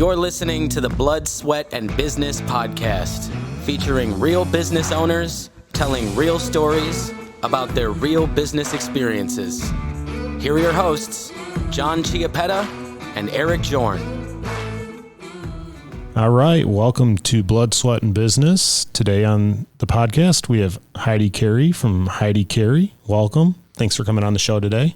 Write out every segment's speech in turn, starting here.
You're listening to the Blood, Sweat, and Business podcast, featuring real business owners telling real stories about their real business experiences. Here are your hosts, John Chiappetta and Eric Jorn. All right, welcome to Blood, Sweat, and Business. Today on the podcast, we have Heidi Carey from Heidi Carey. Welcome. Thanks for coming on the show today.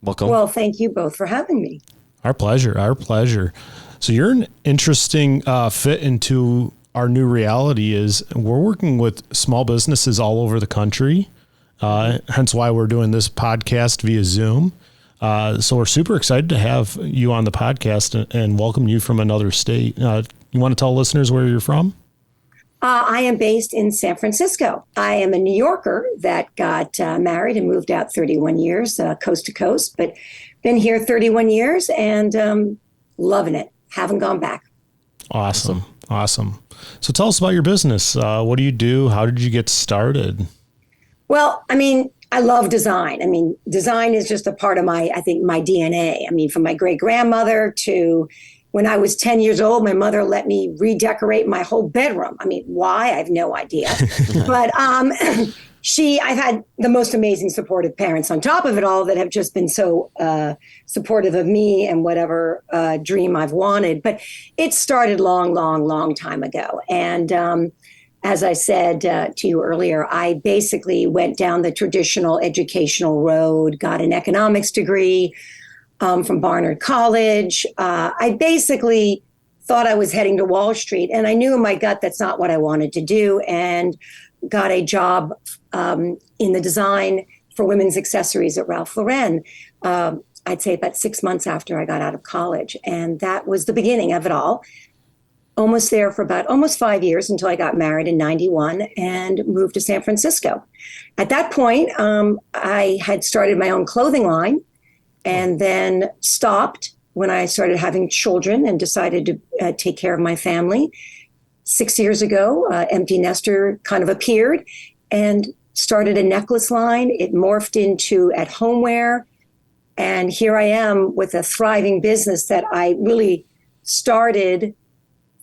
Welcome. Well, thank you both for having me. Our pleasure. Our pleasure. So you're an interesting fit into our new reality. Is we're working with small businesses all over the country, hence why we're doing this podcast via Zoom. So we're super excited to have you on the podcast and welcome you from another state. You want to tell listeners where you're from? I am based in San Francisco. I am a New Yorker that got married and moved out 31 years, coast to coast, but been here 31 years and loving it. Haven't gone back. Awesome. So tell us about your business. What do you do? How did you get started? Well, I love design. Design is just a part of my DNA. From my great grandmother to when I was 10 years old, my mother let me redecorate my whole bedroom. Why? I have no idea. But I've had the most amazing supportive parents on top of it all that have just been so supportive of me and whatever dream I've wanted. But it started long time ago. And as I said to you earlier, I basically went down the traditional educational road, got an economics degree from Barnard College. I basically thought I was heading to Wall Street, and I knew in my gut that's not what I wanted to do, and got a job in the design for women's accessories at Ralph Lauren. I'd say about 6 months after I got out of college, and that was the beginning of it all. Almost there for about almost 5 years until I got married in 91 and moved to San Francisco. At that point, I had started my own clothing line and then stopped when I started having children and decided to take care of my family. 6 years ago, Empty Nester kind of appeared and started a necklace line. It morphed into at-home wear. And here I am with a thriving business that I really started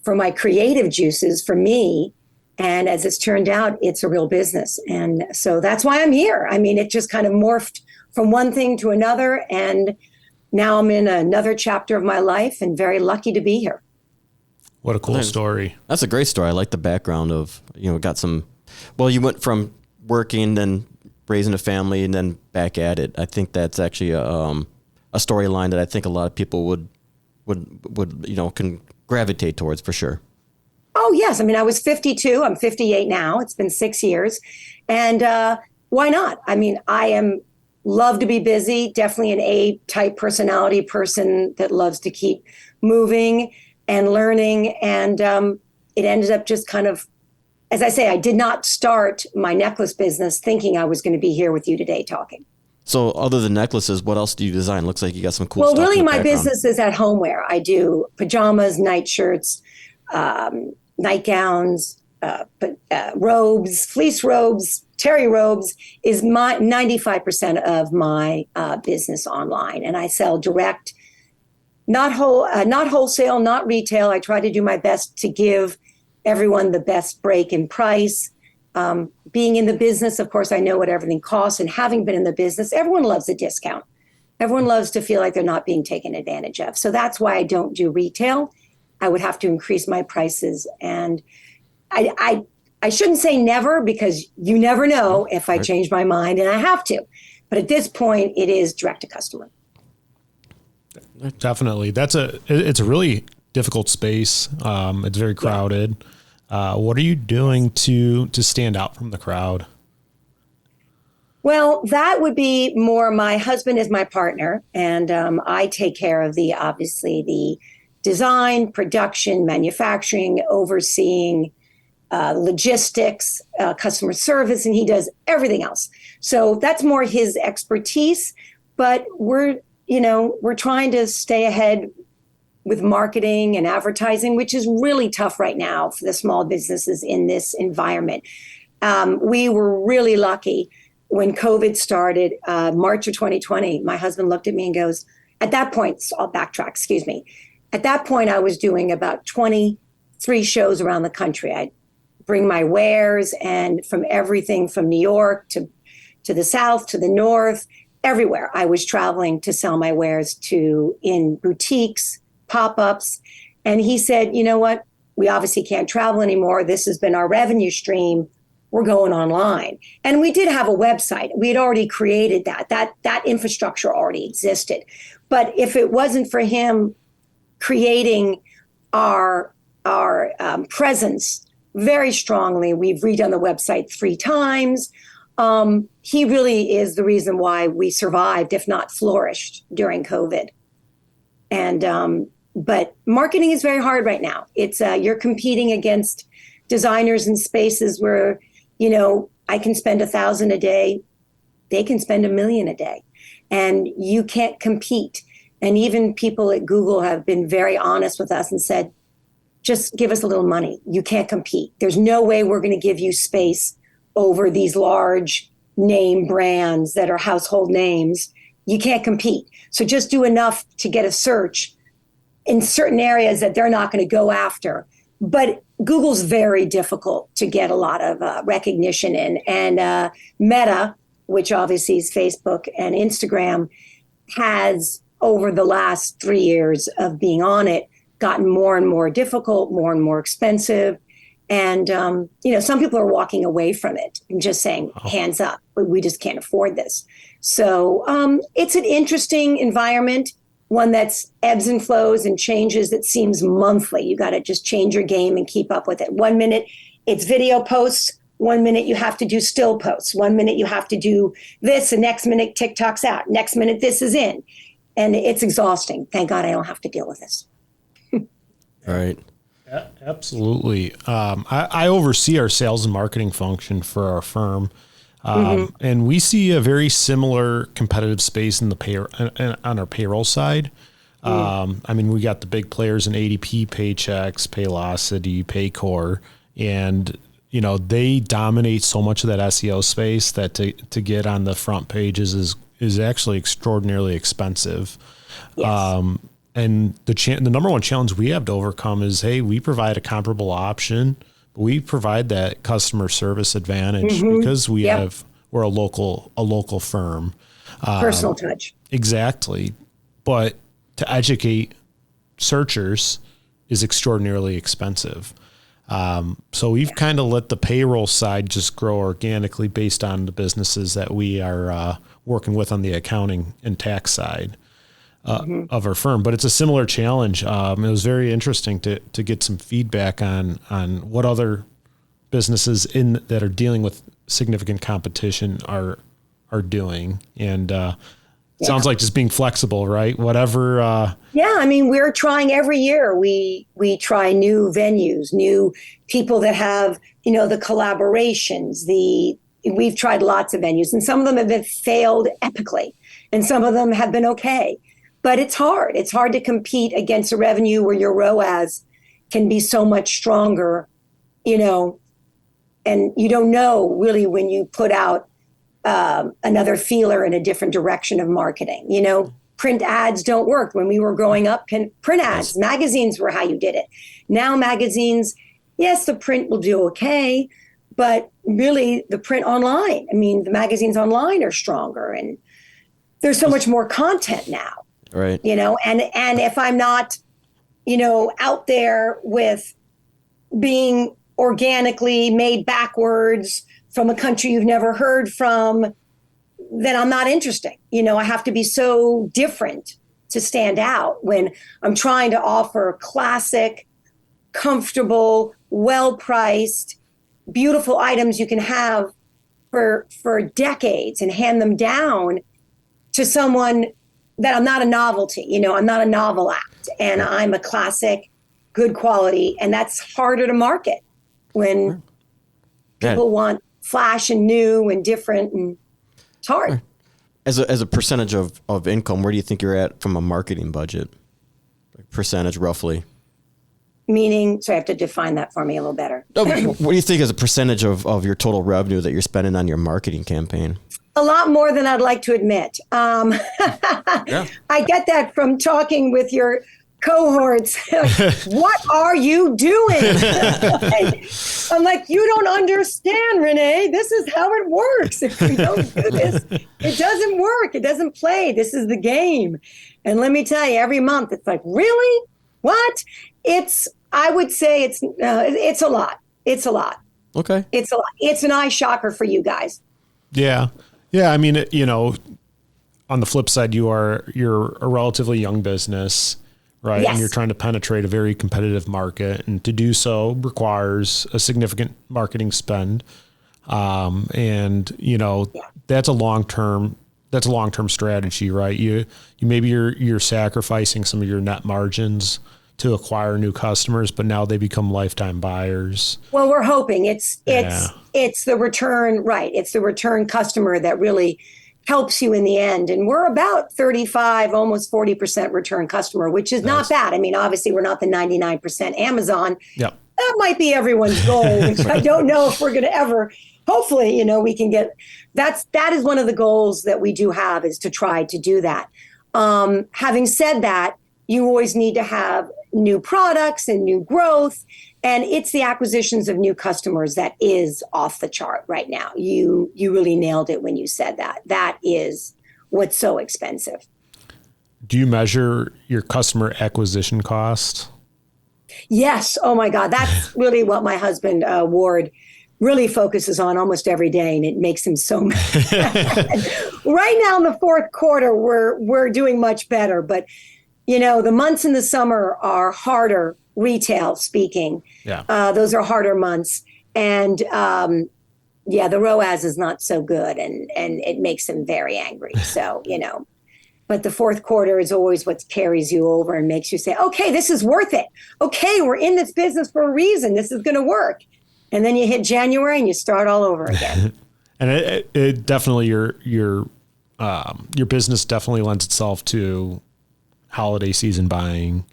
for my creative juices for me. And as it's turned out, it's a real business. And so that's why I'm here. It just kind of morphed from one thing to another. And now I'm in another chapter of my life and very lucky to be here. What a cool story. That's a great story. I like the background of, you went from working, then raising a family, and then back at it. I think that's actually a storyline that I think a lot of people would can gravitate towards for sure. Oh, yes. I was 52. I'm 58 now. It's been 6 years. And why not? I love to be busy, definitely an A-type personality person that loves to keep moving and learning. And it ended up just kind of, as I say, I did not start my necklace business thinking I was going to be here with you today talking. So other than necklaces, what else do you design? Looks like you got some cool stuff. Well, really, my business is at home wear. I do pajamas, nightshirts, nightgowns, robes, fleece robes, terry robes is my 95% of my business online. And I sell direct, not wholesale, not retail. I try to do my best to give everyone the best break in price. Being in the business, of course, I know what everything costs. And having been in the business, everyone loves a discount. Everyone loves to feel like they're not being taken advantage of. So that's why I don't do retail. I would have to increase my prices. And I shouldn't say never, because you never know if I change my mind, and I have to. But at this point, it is direct to customer. Definitely. It's a really difficult space. It's very crowded. What are you doing to stand out from the crowd? Well, that would be more, my husband is my partner, and I take care of the design, production, manufacturing, overseeing logistics, customer service, and he does everything else. So that's more his expertise, but we're trying to stay ahead with marketing and advertising, which is really tough right now for the small businesses in this environment. We were really lucky when COVID started, March of 2020. My husband looked at me and goes, at that point, I'll backtrack, excuse me. at that point, I was doing about 23 shows around the country. I'd bring my wares, and from everything from New York to the South, to the North, everywhere. I was traveling to sell my wares in boutiques, pop-ups. And he said, you know what? We obviously can't travel anymore. This has been our revenue stream. We're going online. And we did have a website. We had already created that. That infrastructure already existed. But if it wasn't for him creating our presence very strongly, we've redone the website 3 times. He really is the reason why we survived, if not flourished, during COVID. And but marketing is very hard right now. It's you're competing against designers in spaces where, I can spend $1,000 a day, they can spend $1 million a day, and you can't compete. And even people at Google have been very honest with us and said, just give us a little money. You can't compete. There's no way we're going to give you space over these large name brands that are household names. You can't compete. So just do enough to get a search in certain areas that they're not going to go after. But Google's very difficult to get a lot of recognition in. And Meta, which obviously is Facebook and Instagram, has over the last 3 years of being on it gotten more and more difficult, more and more expensive. And, some people are walking away from it and just saying, hands up, we just can't afford this. So it's an interesting environment, one that's ebbs and flows and changes. It seems monthly. You got to just change your game and keep up with it. 1 minute it's video posts. 1 minute you have to do still posts. 1 minute you have to do this. The next minute TikTok's out. Next minute this is in. And it's exhausting. Thank God I don't have to deal with this. All right. Absolutely. I oversee our sales and marketing function for our firm. And we see a very similar competitive space in the on our payroll side. We got the big players in ADP, Paychex, Paylocity, Paycor, and they dominate so much of that SEO space that to get on the front pages is actually extraordinarily expensive. Yes. And the number one challenge we have to overcome is, hey, we provide a comparable option, but we provide that customer service advantage because we're a local firm. Personal touch. Exactly. But to educate searchers is extraordinarily expensive. So we've kind of let the payroll side just grow organically based on the businesses that we are working with on the accounting and tax side. Of our firm, but it's a similar challenge. It was very interesting to get some feedback on what other businesses that are dealing with significant competition are doing, and sounds like just being flexible, right? Whatever. We're trying every year. We try new venues, new people that have the collaborations. We've tried lots of venues, and some of them have failed epically, and some of them have been okay. But it's hard. It's hard to compete against a revenue where your ROAS can be so much stronger, and you don't know really when you put out another feeler in a different direction of marketing. Print ads don't work. When we were growing up, print ads, magazines were how you did it. Now magazines, yes, the print will do okay, but really the print online, the magazines online are stronger, and there's so much more content now. Right. And if I'm not, out there with being organically made backwards from a country you've never heard from, then I'm not interesting. I have to be so different to stand out when I'm trying to offer classic, comfortable, well-priced, beautiful items you can have for decades and hand them down to someone that I'm not a novelty, I'm not a novel act, and I'm a classic, good quality, and that's harder to market when people want flash and new and different, and it's hard. As a percentage of income, where do you think you're at from a marketing budget? Percentage, roughly. Meaning, so I have to define that for me a little better. What do you think is a percentage of your total revenue that you're spending on your marketing campaign? A lot more than I'd like to admit. I get that from talking with your cohorts. What are you doing? I'm like, you don't understand, Renee. This is how it works. If we don't do this, it doesn't work. It doesn't play. This is the game. And let me tell you, every month it's like, really? What? I would say it's a lot. It's a lot. Okay. It's a lot. It's an eye shocker for you guys. Yeah. Yeah. I mean, on the flip side, you're a relatively young business, right? Yes. And you're trying to penetrate a very competitive market, and to do so requires a significant marketing spend. That's a long-term strategy, right? You're sacrificing some of your net margins to acquire new customers, but now they become lifetime buyers. Well, we're hoping it's the return, right? It's the return customer that really helps you in the end. And we're about 35, almost 40% return customer, which is not bad. I mean, obviously we're not the 99% Amazon. Yep. That might be everyone's goal, which I don't know if we're going to ever, hopefully, we can get, that is one of the goals that we do have, is to try to do that. Having said that, you always need to have new products and new growth. And it's the acquisitions of new customers that is off the chart right now. You really nailed it when you said that. That is what's so expensive. Do you measure your customer acquisition cost? Yes. Oh my God. That's really what my husband, Ward, really focuses on almost every day. And it makes him so mad. Right now in the fourth quarter, we're doing much better. But, the months in the summer are harder, retail speaking. Yeah. Those are harder months. And the ROAS is not so good, and it makes him very angry. So, but the fourth quarter is always what carries you over and makes you say, okay, this is worth it. Okay, we're in this business for a reason. This is going to work. And then you hit January and you start all over again. And it definitely, your business definitely lends itself to holiday season buying.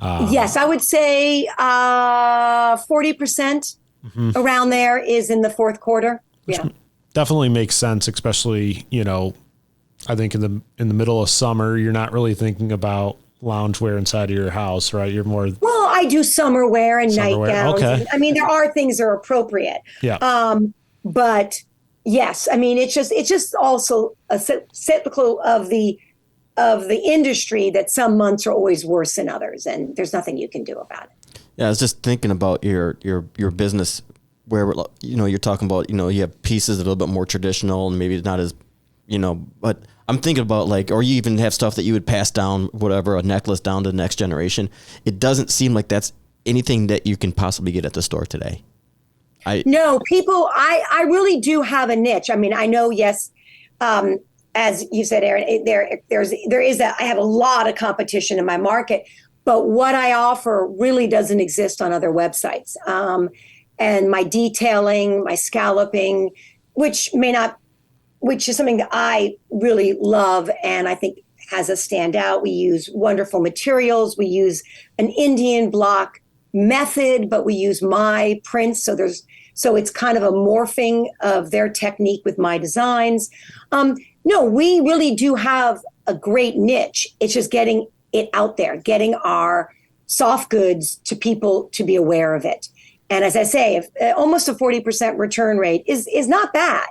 Yes, I would say 40% around there is in the fourth quarter. Which definitely makes sense, especially, I think in the middle of summer, you're not really thinking about loungewear inside of your house, right? You're more... Well, I do summer wear and nightgowns. Okay. I mean, there are things that are appropriate. Yeah. But yes, I mean, it's just also a cyclical of the industry that some months are always worse than others, and there's nothing you can do about it. Yeah, I was just thinking about your business, where you're talking about you have pieces that are a little bit more traditional and maybe not as but I'm thinking about or you even have stuff that you would pass down, whatever, a necklace down to the next generation. It doesn't seem like that's anything that you can possibly get at the store today. No, people, I really do have a niche. I mean, I know, yes. As you said, Aaron, I have a lot of competition in my market, but what I offer really doesn't exist on other websites. And my detailing, my scalloping, which is something that I really love and I think has us stand out. We use wonderful materials. We use an Indian block method, but we use my prints. So it's kind of a morphing of their technique with my designs. No, we really do have a great niche. It's just getting it out there, getting our soft goods to people to be aware of it. And as I say, if almost a 40% return rate is not bad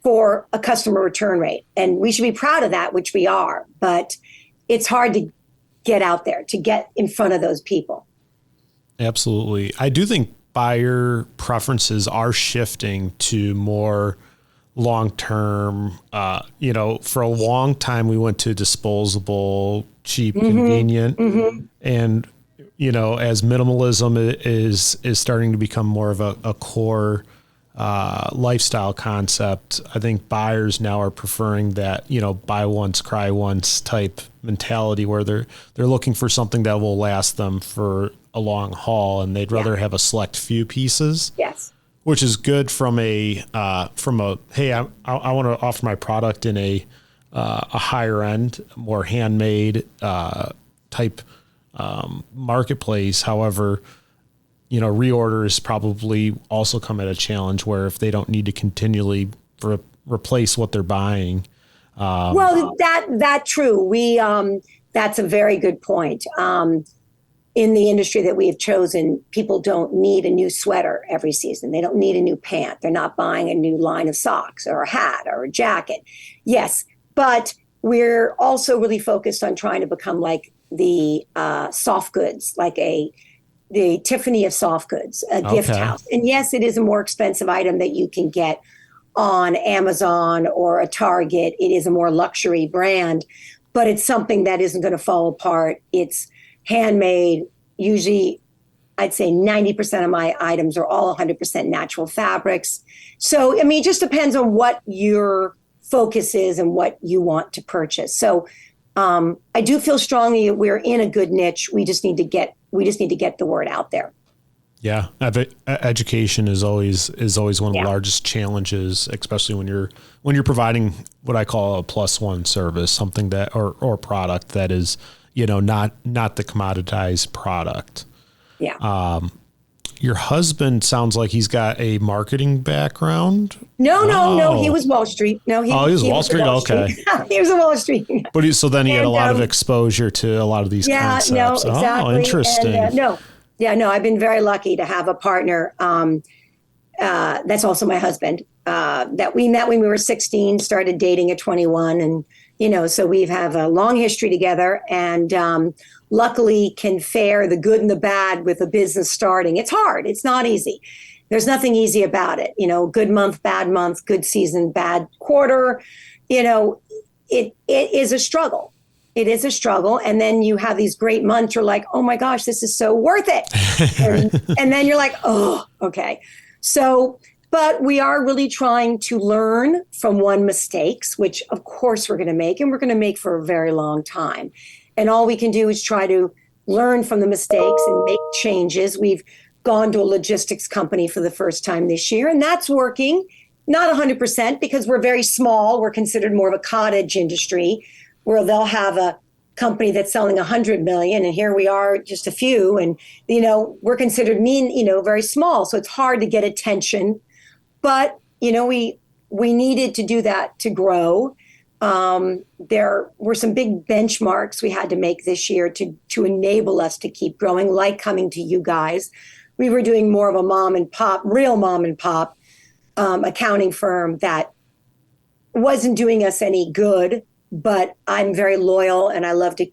for a customer return rate. And we should be proud of that, which we are. But it's hard to get out there, to get in front of those people. Absolutely. I do think buyer preferences are shifting to more long-term, for a long time we went to disposable, cheap, convenient. And, as minimalism is starting to become more of a core lifestyle concept, I think buyers now are preferring that, buy once, cry once type mentality, where they're looking for something that will last them for a long haul, and they'd rather have a select few pieces. Yes. Which is good from hey, I want to offer my product in a higher end, more handmade type marketplace. However, reorders probably also come at a challenge where if they don't need to continually replace what they're buying. Well, that true. That's a very good point. In the industry that we have chosen, people don't need a new sweater every season. They don't need a new pant. They're not buying a new line of socks or a hat or a jacket. Yes, but we're also really focused on trying to become like the soft goods, like the Tiffany of soft goods, a gift house. And yes, it is a more expensive item that you can get on Amazon or a Target. It is a more luxury brand, but it's something that isn't going to fall apart. It's handmade. Usually, I'd say 90% of my items are all 100% natural fabrics. So, I mean, it just depends on what your focus is and what you want to purchase. So, I do feel strongly that we're in a good niche. We just need to get the word out there. Yeah, education is always one of the largest challenges, especially when you're providing what I call a plus one service, something that or product that is, not the commoditized product. Yeah. Your husband sounds like he's got a marketing background. No. He was Wall Street. No, he was Wall Street. Okay. He was in Wall Street. But so then he had a lot of exposure to a lot of these concepts. No, exactly. Oh, interesting. And, I've been very lucky to have a partner. That's also my husband. That we met when we were 16, started dating at 21, and so we have a long history together, and luckily can fare the good and the bad with a business starting. It's hard. It's not easy. There's nothing easy about it. Good month, bad month, good season, bad quarter. It is a struggle. It is a struggle. And then you have these great months. You're like, oh my gosh, this is so worth it. and then you're like, oh, okay. So, but we are really trying to learn from mistakes, which of course we're going to make, and we're going to make for a very long time. And all we can do is try to learn from the mistakes and make changes. We've gone to a logistics company for the first time this year, and that's working. Not 100% because we're very small. We're considered more of a cottage industry, where they'll have a company that's selling 100 million, and here we are just a few, and we're considered very small, so it's hard to get attention. But we needed to do that to grow. There were some big benchmarks we had to make this year to enable us to keep growing, like coming to you guys. We were doing more of a real mom and pop accounting firm that wasn't doing us any good. But I'm very loyal, and I love to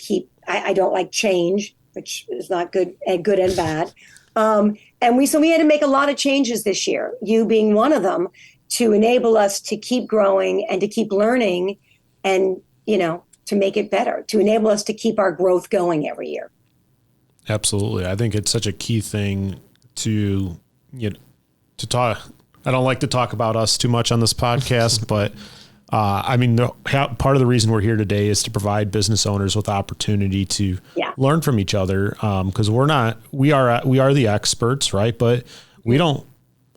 I don't like change, which is not good and bad. And we had to make a lot of changes this year, you being one of them, to enable us to keep growing and to keep learning and, to make it better, to enable us to keep our growth going every year. Absolutely. I think it's such a key thing to talk. I don't like to talk about us too much on this podcast, but part of the reason we're here today is to provide business owners with opportunity to learn from each other. Because we are the experts, right? But we don't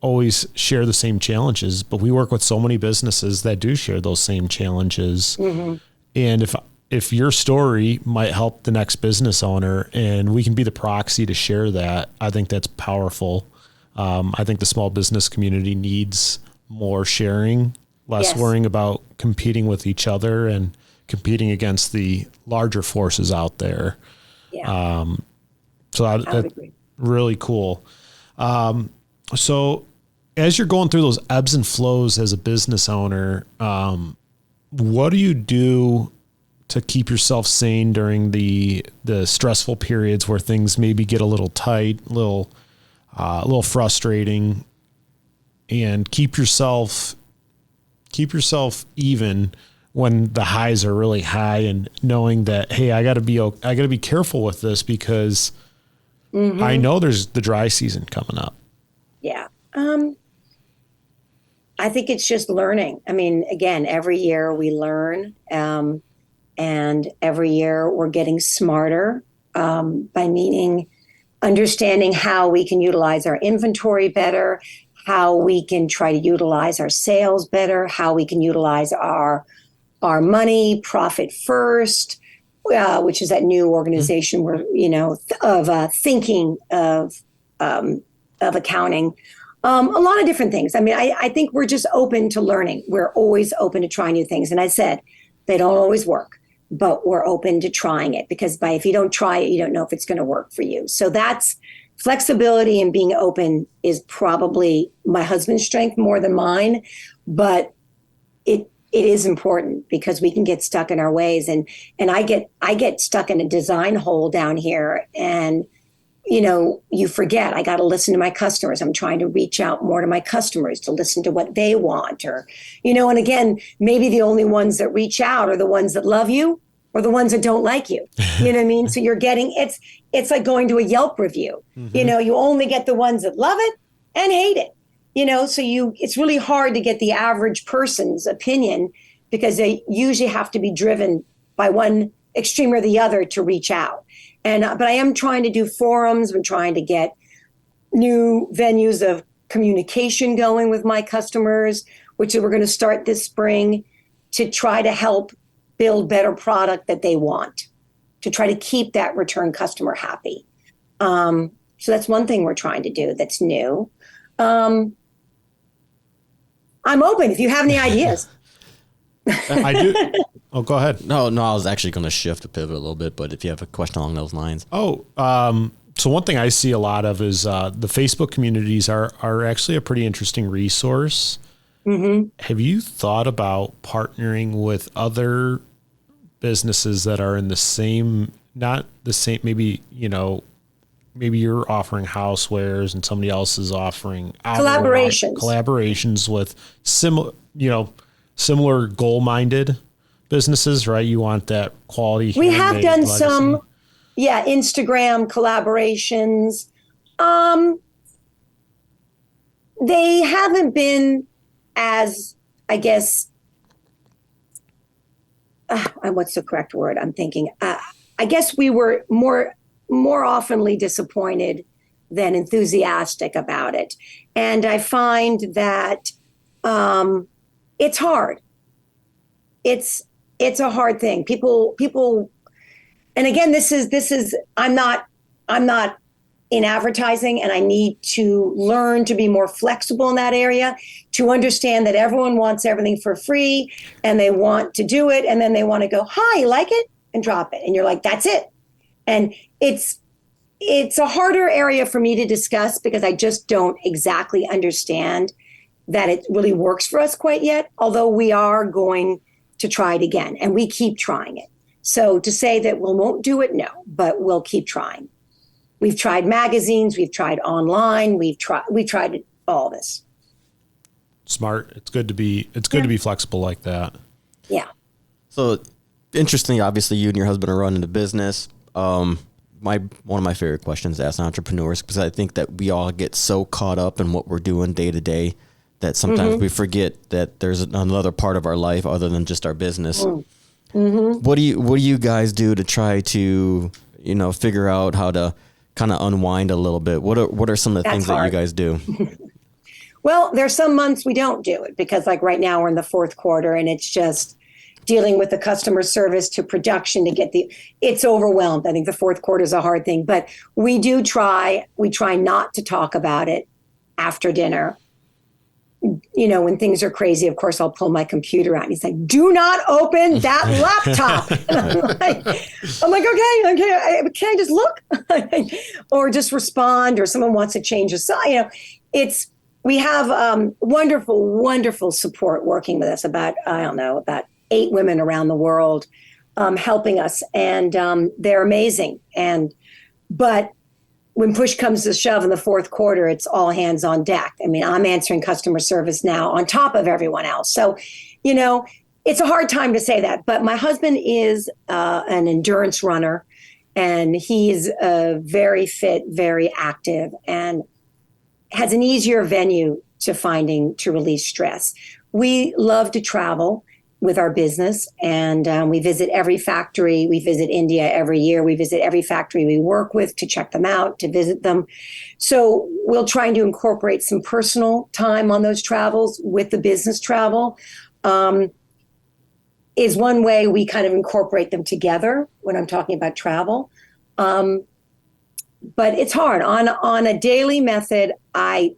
always share the same challenges, but we work with so many businesses that do share those same challenges. Mm-hmm. And if your story might help the next business owner and we can be the proxy to share that, I think that's powerful. I think the small business community needs more sharing, less worrying about competing with each other and competing against the larger forces out there. Yeah. That's really cool. So as you're going through those ebbs and flows as a business owner, what do you do to keep yourself sane during the stressful periods where things maybe get a little tight, a little frustrating, and keep yourself even when the highs are really high, and knowing that, hey, I got to be careful with this because I know there's the dry season coming up. Yeah. I think it's just learning. I mean, again, every year we learn, and every year we're getting smarter, by meaning understanding how we can utilize our inventory better, how we can try to utilize our sales better, how we can utilize our money, profit first, which is that new organization where, thinking of accounting, a lot of different things. I mean, I think we're just open to learning. We're always open to trying new things. And I said, they don't always work, but we're open to trying it, because if you don't try it, you don't know if it's going to work for you. So that's flexibility, and being open is probably my husband's strength more than mine, but it is important, because we can get stuck in our ways. And I get stuck in a design hole down here, and you forget, I got to listen to my customers. I'm trying to reach out more to my customers to listen to what they want, or, and again, maybe the only ones that reach out are the ones that love you or the ones that don't like you. You know what I mean? So you're getting, it's like going to a Yelp review. Mm-hmm. You only get the ones that love it and hate it, so it's really hard to get the average person's opinion, because they usually have to be driven by one extreme or the other to reach out. But I am trying to do forums. I'm trying to get new venues of communication going with my customers, which we're going to start this spring, to try to help build better product that they want, to try to keep that return customer happy. So that's one thing we're trying to do that's new. I'm open if you have any ideas. I do. Oh, go ahead. No, I was actually going to shift to pivot a little bit, but if you have a question along those lines. So one thing I see a lot of is the Facebook communities are actually a pretty interesting resource. Mm-hmm. Have you thought about partnering with other businesses that are in the same, not the same, maybe you're offering housewares and somebody else is offering collaborations with similar goal-minded businesses, right? You want that quality. We have done legacy. Some, Instagram collaborations. They haven't been as, I guess, what's the correct word? I'm thinking. I guess we were more oftenly disappointed than enthusiastic about it, and I find that it's hard. It's a hard thing. People, and again, this is, I'm not in advertising, and I need to learn to be more flexible in that area, to understand that everyone wants everything for free, and they want to do it, and then they want to go, hi, you like it? And drop it. And you're like, that's it. And it's a harder area for me to discuss, because I just don't exactly understand that it really works for us quite yet, although we are going to try it again, and we keep trying it. So to say that we won't do it, no, but we'll keep trying. We've tried magazines, we've tried online, we've tried all this. Smart. It's good to be flexible like that. Yeah. So interestingly, obviously you and your husband are running a business. One of my favorite questions to ask entrepreneurs, because I think that we all get so caught up in what we're doing day to day that sometimes we forget that there's another part of our life other than just our business. Mm-hmm. What do you guys do to try to, figure out how to kind of unwind a little bit? What are some of the things that you guys do? Well, there's some months we don't do it, because like right now we're in the fourth quarter, and it's just dealing with the customer service to production to get it's overwhelmed. I think the fourth quarter is a hard thing, but we try not to talk about it after dinner. When things are crazy, of course, I'll pull my computer out, and he's like, do not open that laptop. And I'm like, okay, can I just look? Or just respond, or someone wants to change a side. We have wonderful support working with us, about 8 women around the world helping us, and they're amazing. But when push comes to shove in the fourth quarter, it's all hands on deck. I mean, I'm answering customer service now on top of everyone else. So, it's a hard time to say that. But my husband is an endurance runner, and he's very fit, very active, and has an easier venue to release stress. We love to travel with our business, and we visit every factory. We visit India every year. We visit every factory we work with to check them out, to visit them. So we'll try to incorporate some personal time on those travels with the business travel. Is one way we kind of incorporate them together when I'm talking about travel. But it's hard. On a daily method, I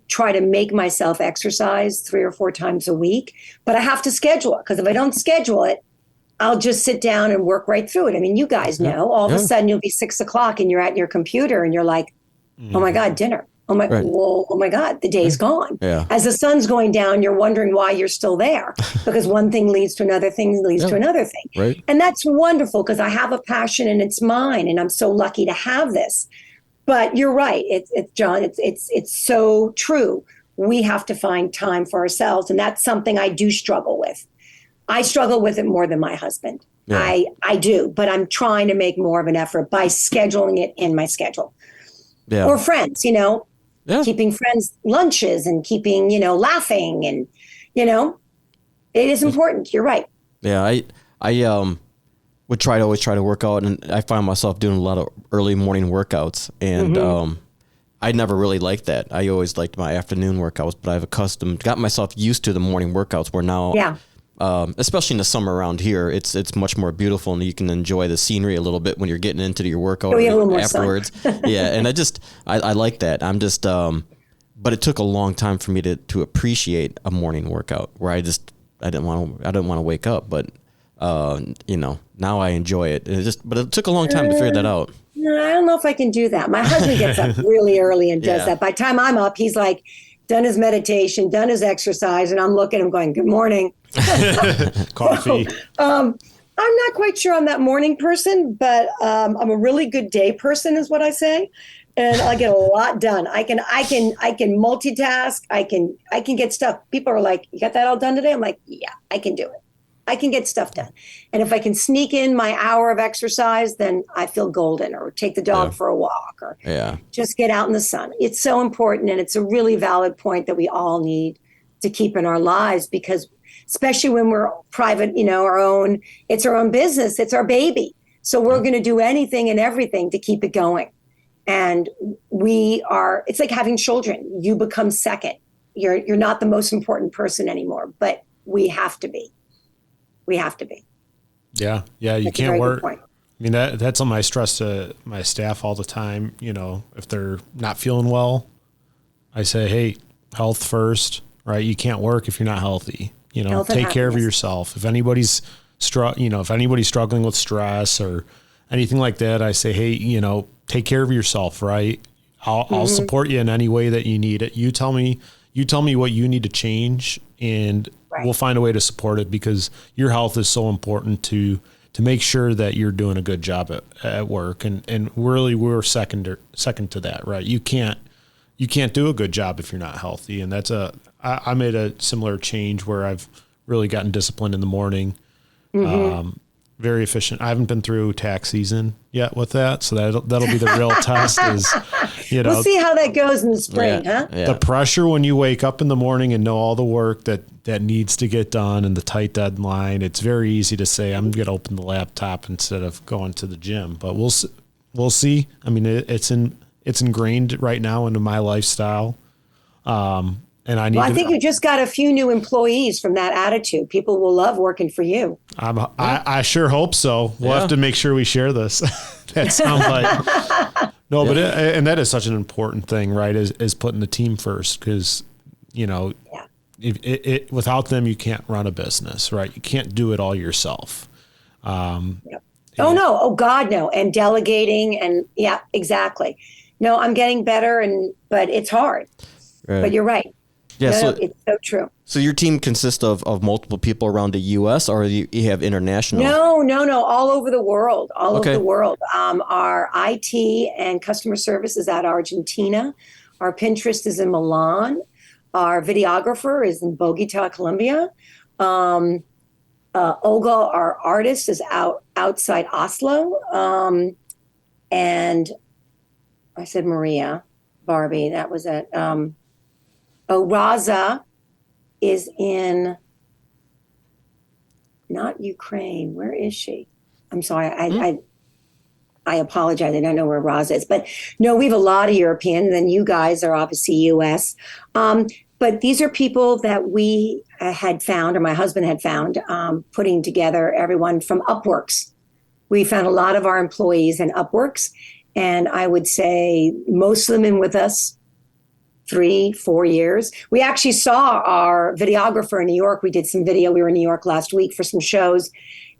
try to make myself exercise 3 or 4 times a week, but I have to schedule it, because if I don't schedule it, I'll just sit down and work right through it. I mean, you guys know, all of a sudden you'll be 6 o'clock and you're at your computer and you're like, oh my God, dinner. Oh my God, the day's gone. Yeah. As the sun's going down, you're wondering why you're still there because one thing leads to another thing leads to another thing. Right. And that's wonderful because I have a passion and it's mine and I'm so lucky to have this. But you're right. It's John, it's so true. We have to find time for ourselves. And that's something I do struggle with. I struggle with it more than my husband. Yeah. I do, but I'm trying to make more of an effort by scheduling it in my schedule. Yeah. Or friends, keeping friends lunches and keeping, laughing and, it is important. You're right. Yeah. I would always try to work out, and I find myself doing a lot of early morning workouts, and I never really liked that. I always liked my afternoon workouts, but I've got myself used to the morning workouts where now, especially in the summer around here, it's much more beautiful and you can enjoy the scenery a little bit when you're getting into your workout afterwards. Yeah. And I like that. I'm just, but it took a long time for me to appreciate a morning workout where I didn't want to wake up, but now I enjoy it. But it took a long time to figure that out. No, I don't know if I can do that. My husband gets up really early and does that. By the time I'm up, he's like done his meditation, done his exercise, and I'm looking at him going, good morning. Coffee. I'm not quite sure I'm that morning person, but I'm a really good day person is what I say. And I get a lot done. I can multitask. I can get stuff. People are like, you got that all done today? I'm like, yeah, I can do it. I can get stuff done. And if I can sneak in my hour of exercise, then I feel golden, or take the dog for a walk, or just get out in the sun. It's so important. And it's a really valid point that we all need to keep in our lives, because especially when we're private, it's our own business. It's our baby. So we're going to do anything and everything to keep it going. And it's like having children. You become second. You're not the most important person anymore, but we have to be. We have to be. Yeah. Yeah. You can't work. I mean, that's something I stress to my staff all the time. If they're not feeling well, I say, hey, health first, right? You can't work if you're not healthy. Take care of yourself. If anybody's struggling with stress or anything like that, I say, hey, take care of yourself, right? I'll support you in any way that you need it. You tell me what you need to change, and we'll find a way to support it, because your health is so important to make sure that you're doing a good job at work. And really we're second to that, right? You can't do a good job if you're not healthy. And I made a similar change where I've really gotten disciplined in the morning. Very efficient. I haven't been through tax season yet with that, so that'll be the real test. We'll see how that goes in the spring, huh? Yeah. The pressure when you wake up in the morning and know all the work that needs to get done and the tight deadline. It's very easy to say I'm going to open the laptop instead of going to the gym, but we'll see. I mean, it's ingrained right now into my lifestyle. And I think you just got a few new employees from that attitude. People will love working for you. I sure hope so. We'll have to make sure we share this. That sounds like but and that is such an important thing, right? Is putting the team first, because if without them you can't run a business, right? You can't do it all yourself. Oh no! Oh God, no! And delegating, and exactly. No, I'm getting better, but it's hard. Right. But you're right. Yeah, it's so true. So your team consists of multiple people around the U.S., or you have international? No, all over the world. Over the world. Our IT and customer service is out of Argentina. Our Pinterest is in Milan. Our videographer is in Bogota, Colombia. Olga, our artist, is outside Oslo. And I said Maria, Barbie, that was it. Raza is in, not Ukraine. Where is she? I'm sorry. I apologize. I don't know where Raza is. But no, we have a lot of European. Then you guys are obviously U.S. But these are people that we had found, or my husband had found, putting together everyone from Upworks. We found a lot of our employees in Upworks. And I would say most of them in with us 3-4 years. We actually saw our videographer in New York. We did some video. We were in New York last week for some shows.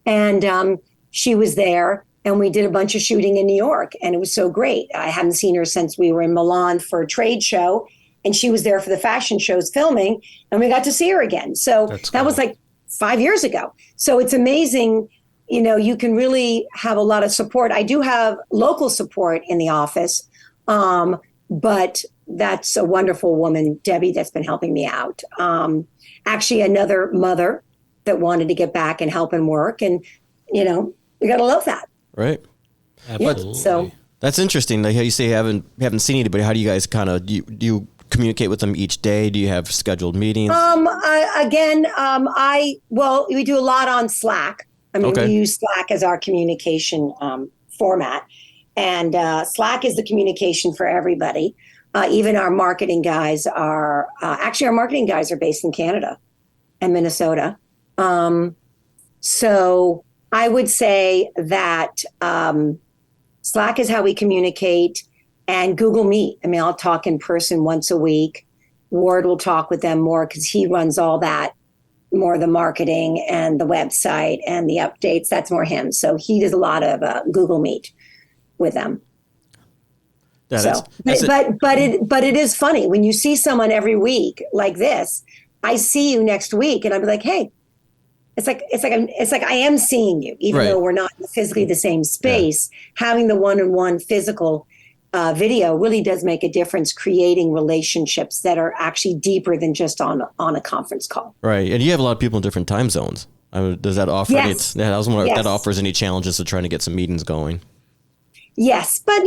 And she was there, and we did a bunch of shooting in New York, and it was so great. I haven't seen her since we were in Milan for a trade show, and she was there for the fashion shows filming, and we got to see her again. So that was like 5 years ago. So it's amazing. You know, you can really have a lot of support. I do have local support in the office, but that's a wonderful woman, Debbie, that's been helping me out. Actually, another mother that wanted to get back and help and work. And, you know, we got to love that. Right. Absolutely. Yeah, so That's interesting. Like how you say you haven't seen anybody. How do you guys kind of do you communicate with them each day? Do you have scheduled meetings? We do a lot on Slack. I mean, we use Slack as our communication format, and Slack is the communication for everybody. Even our marketing guys are based in Canada and Minnesota. So I would say that Slack is how we communicate, and Google Meet. I mean, I'll talk in person once a week. Ward will talk with them more because he runs all that, more the marketing and the website and the updates. That's more him. So he does a lot of Google Meet with them. But it is funny when you see someone every week like this. I see you next week, and I'll be like, hey. It's like I am seeing you, even though we're not physically the same space. Yeah. Having the one-on-one physical video really does make a difference, creating relationships that are actually deeper than just on a conference call. Right, and you have a lot of people in different time zones. Does that offer? Yes. I was wondering if that offers any challenges to trying to get some meetings going. Yes, but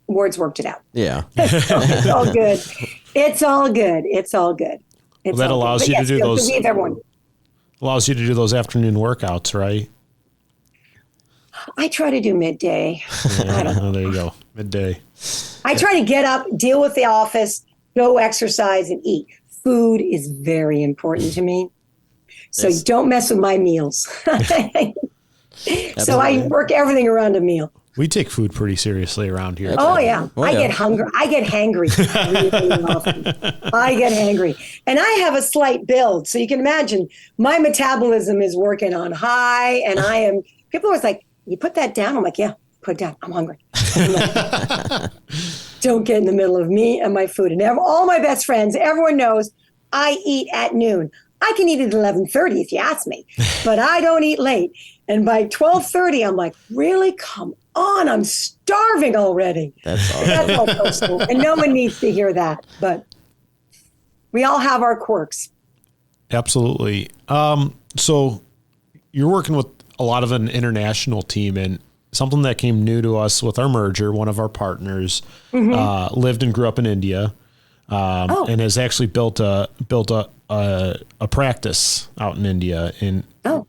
Ward's worked it out. Yeah, it's all good. It's all good. It's all good. Well, that allows you to do those. Everyone. Allows you to do those afternoon workouts, right? I try to do midday. Yeah, there you go. Midday. I try to get up, deal with the office, go exercise, and eat. Food is very important to me. So don't mess with my meals. So I work everything around a meal. We take food pretty seriously around here. Oh, yeah. I get hungry. I get hangry really often. I get hangry. And I have a slight build. So you can imagine my metabolism is working on high. And people are like, you put that down? I'm like, yeah, put it down. I'm hungry. Don't get in the middle of me and my food. And all my best friends, everyone knows I eat at noon. I can eat at 11:30 if you ask me, but I don't eat late. And by 12:30, I'm like, really? Come on, I'm starving already. That's awesome. That's all personal. And no one needs to hear that, but we all have our quirks. Absolutely. So you're working with a lot of an international team, and something that came new to us with our merger, one of our partners lived and grew up in India, and has actually built a practice out in India, and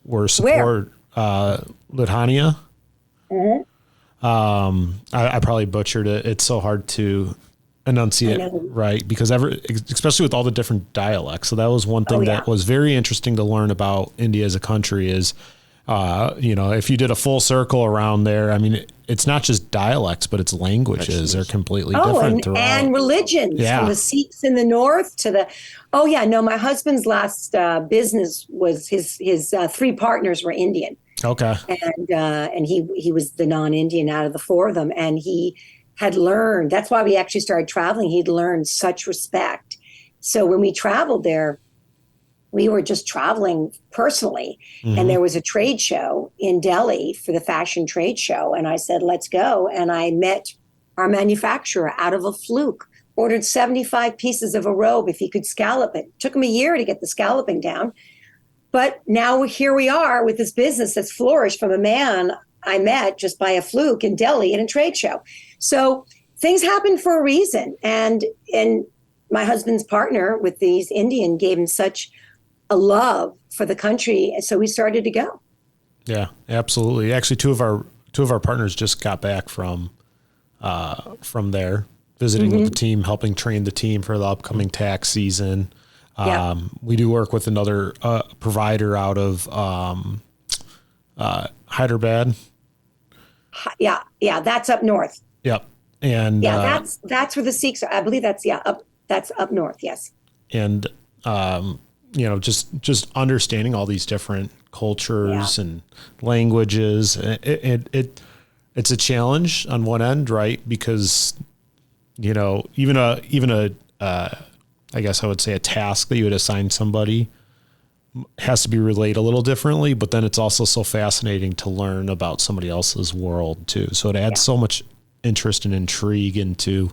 we're support Ludhiana. I probably butchered it. It's so hard to enunciate right, because especially with all the different dialects. So that was one thing that was very interesting to learn about India as a country is, if you did a full circle around there, I mean, it's not just dialects, but it's languages are completely different throughout. And religions, from the Sikhs in the north to the, my husband's last business was his three partners were Indian. Okay. And he was the non-Indian out of the four of them. And he had learned, that's why we actually started traveling. He'd learned such respect. So when we traveled there, we were just traveling personally. And there was a trade show in Delhi for the fashion trade show. And I said, let's go. And I met our manufacturer out of a fluke, ordered 75 pieces of a robe if he could scallop it. Took him a year to get the scalloping down. But now here we are with this business that's flourished from a man I met just by a fluke in Delhi at a trade show. So things happen for a reason. And my husband's partner with these Indian gave him such a love for the country. And so we started to go. Yeah, absolutely. Actually, two of our partners just got back from there, visiting with the team, helping train the team for the upcoming tax season. We do work with another provider out of Hyderabad. Yeah, that's up north. Yep, and that's where the Sikhs are. I believe that's up north. Yes, and just understanding all these different cultures and languages. It's a challenge on one end, right? Because, you know, even a I guess I would say a task that you would assign somebody has to be relayed a little differently, but then it's also so fascinating to learn about somebody else's world too. So it adds so much interest and intrigue into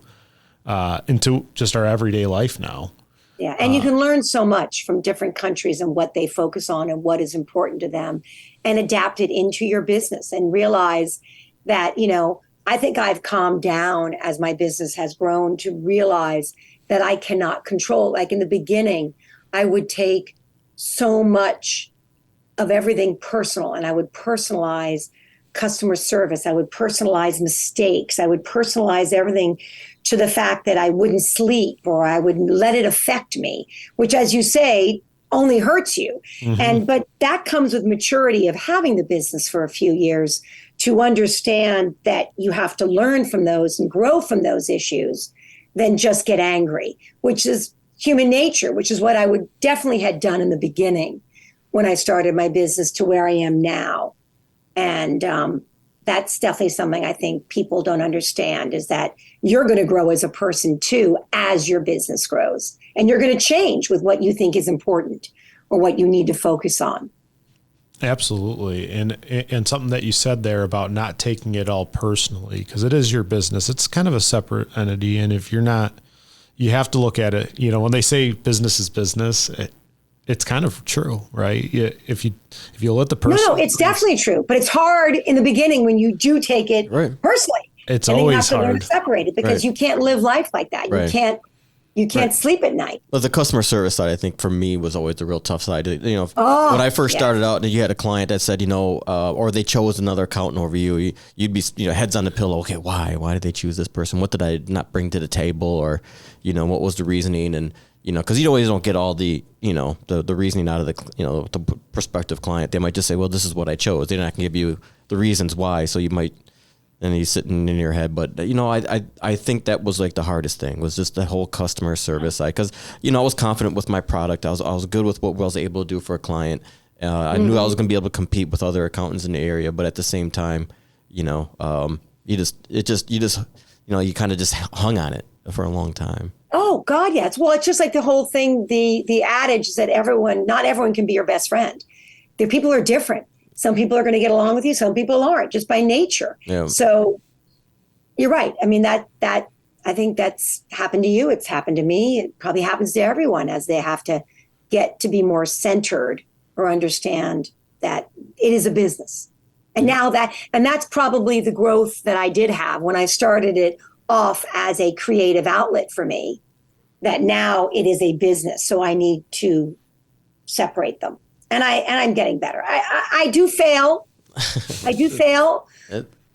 just our everyday life now. Yeah. And you can learn so much from different countries and what they focus on and what is important to them, and adapt it into your business and realize that, you know, I think I've calmed down as my business has grown to realize that I cannot control. Like in the beginning, I would take so much of everything personal, and I would personalize customer service. I would personalize mistakes. I would personalize everything to the fact that I wouldn't sleep, or I would let it affect me, which, as you say, only hurts you. But that comes with maturity of having the business for a few years, to understand that you have to learn from those and grow from those issues, than just get angry, which is human nature, which is what I would definitely had done in the beginning when I started my business to where I am now. And that's definitely something I think people don't understand, is that you're going to grow as a person too, as your business grows, and you're going to change with what you think is important or what you need to focus on. Absolutely. And something that you said there about not taking it all personally, because it is your business. It's kind of a separate entity. And if you're not, you have to look at it, you know, when they say business is business, it's kind of true, right? If you let the person. No, it's definitely true. But it's hard in the beginning when you do take it personally. It's and always then you have to hard. learn to separate it, because you can't live life like that. You can't sleep at night. Well, the customer service side, I think for me, was always the real tough side. You know, when I first started out, and you had a client that said, you know, or they chose another accountant over you, you'd be, you know, heads on the pillow. Okay, why? Why did they choose this person? What did I not bring to the table? Or, you know, what was the reasoning? And, you know, because you always don't get all the, you know, the reasoning out of the, you know, the prospective client. They might just say, well, this is what I chose. They're not going to give you the reasons why. So you might. And he's sitting in your head. But, you know, I think that was like the hardest thing, was just the whole customer service side. Because, you know, I was confident with my product. I was good with what I was able to do for a client. I knew I was going to be able to compete with other accountants in the area. But at the same time, you know, you kind of just hung on it for a long time. Oh, God, yeah. It's just like the whole thing, the adage is that not everyone can be your best friend. The people are different. Some people are going to get along with you. Some people aren't, just by nature. Yeah. So you're right. I mean, that I think that's happened to you. It's happened to me. It probably happens to everyone as they have to get to be more centered or understand that it is a business. And now that's probably the growth that I did have when I started it off as a creative outlet for me, that now it is a business. So I need to separate them. And I'm getting better. I do fail. I do fail.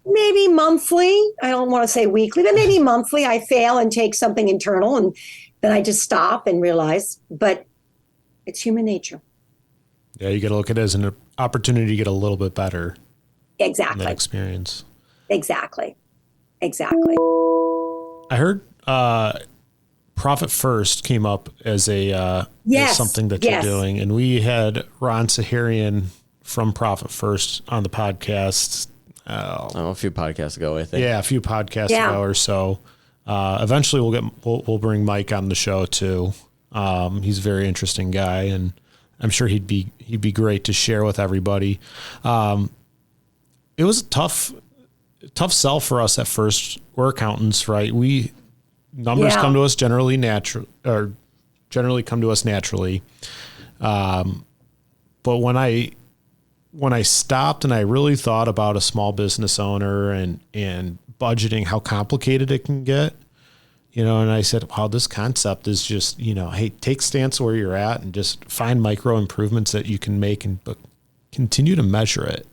Maybe monthly. I don't want to say weekly, but maybe monthly. I fail and take something internal, and then I just stop and realize. But it's human nature. Yeah, you got to look at it as an opportunity to get a little bit better. Exactly. In that experience. Exactly. I heard Profit First came up as as something that you're doing. And we had Ron Saharian from Profit First on the podcast. A few podcasts ago, I think. Yeah, a few podcasts ago or so. Eventually we'll bring Mike on the show too. He's a very interesting guy, and I'm sure he'd be great to share with everybody. It was a tough sell for us at first. We're accountants, right? Numbers come to us generally come to us naturally. But when I stopped and I really thought about a small business owner and budgeting, how complicated it can get, you know, and I said, wow, this concept is just, you know, hey, take stance where you're at and just find micro improvements that you can make, but continue to measure it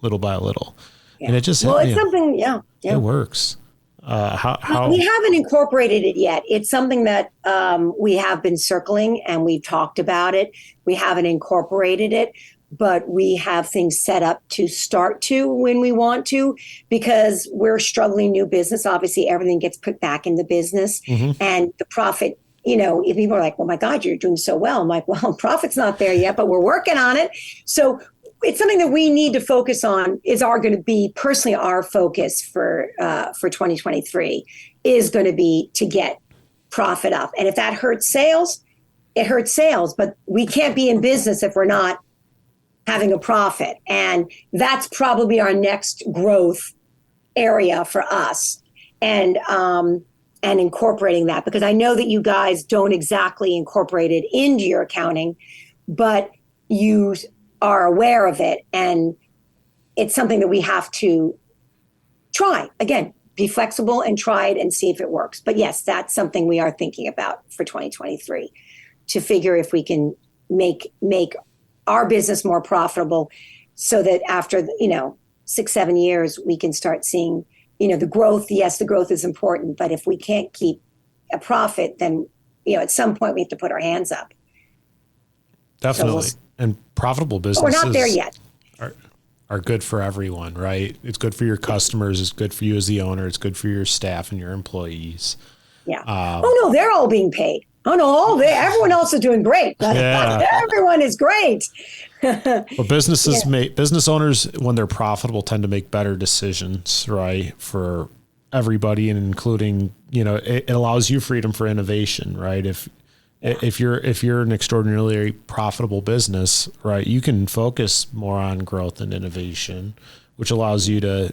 little by little. Yeah. And it just, it's something, it works. How we haven't incorporated it yet. It's something that we have been circling, and we've talked about it. We haven't incorporated it, but we have things set up to start to when we want to, because we're struggling new business. Obviously, everything gets put back in the business, and the profit. You know, if people are like, "Well, my God, you're doing so well," I'm like, "Well, profit's not there yet, but we're working on it." So it's something that we need to focus on. Is going to be personally our focus for 2023 is going to be to get profit up. And if that hurts sales, it hurts sales. But we can't be in business if we're not having a profit. And that's probably our next growth area for us. And incorporating that, because I know that you guys don't exactly incorporate it into your accounting, but you are aware of it. And it's something that we have to try. Again, be flexible and try it and see if it works. But yes, that's something we are thinking about for 2023, to figure if we can make our business more profitable, so that after 6-7 years we can start seeing the growth. Yes, the growth is important, but if we can't keep a profit, then at some point we have to put our hands up. Definitely. And profitable businesses, we're not there yet, are good for everyone, right? It's good for your customers. It's good for you as the owner. It's good for your staff and your employees. Yeah. Oh no, they're all being paid. Oh no, everyone else is doing great. Yeah. Everyone is great. Well, business owners, when they're profitable, tend to make better decisions, right? For everybody, and including, it allows you freedom for innovation, right? If you're an extraordinarily profitable business, right, you can focus more on growth and innovation, which allows you to,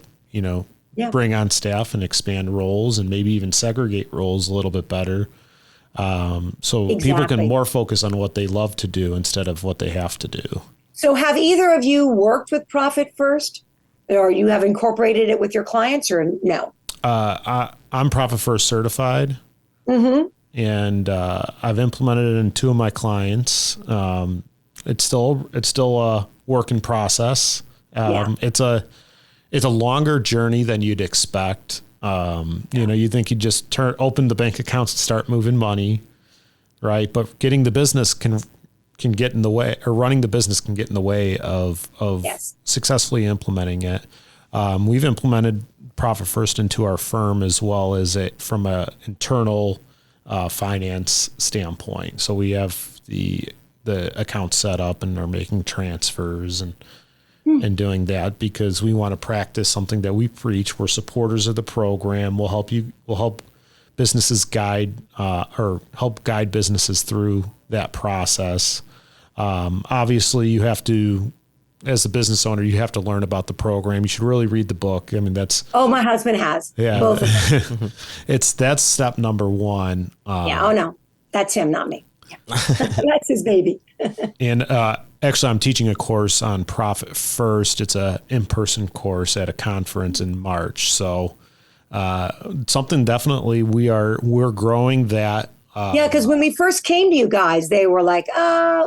bring on staff and expand roles and maybe even segregate roles a little bit better. So people can more focus on what they love to do instead of what they have to do. So have either of you worked with Profit First, or you have incorporated it with your clients, or no? I'm Profit First certified. Mm-hmm. And I've implemented it in 2 of my clients. It's still a work in process. It's a longer journey than you'd expect. You think you just open the bank accounts and start moving money, right? But getting the business can get in the way, or running the business can get in the way of successfully implementing it. We've implemented Profit First into our firm, as well as from a internal finance standpoint. So we have the account set up and are making transfers and doing that, because we want to practice something that we preach. We're supporters of the program. We'll help businesses guide businesses through that process. Obviously, you have to, as a business owner, you have to learn about the program. You should really read the book. I mean, that's... Oh, my husband has. Yeah. Both of them. That's step number 1. Oh no, that's him, not me. Yeah. That's his baby. And actually, I'm teaching a course on Profit First. It's a in-person course at a conference in March. So something definitely we're growing that. Because when we first came to you guys, they were like,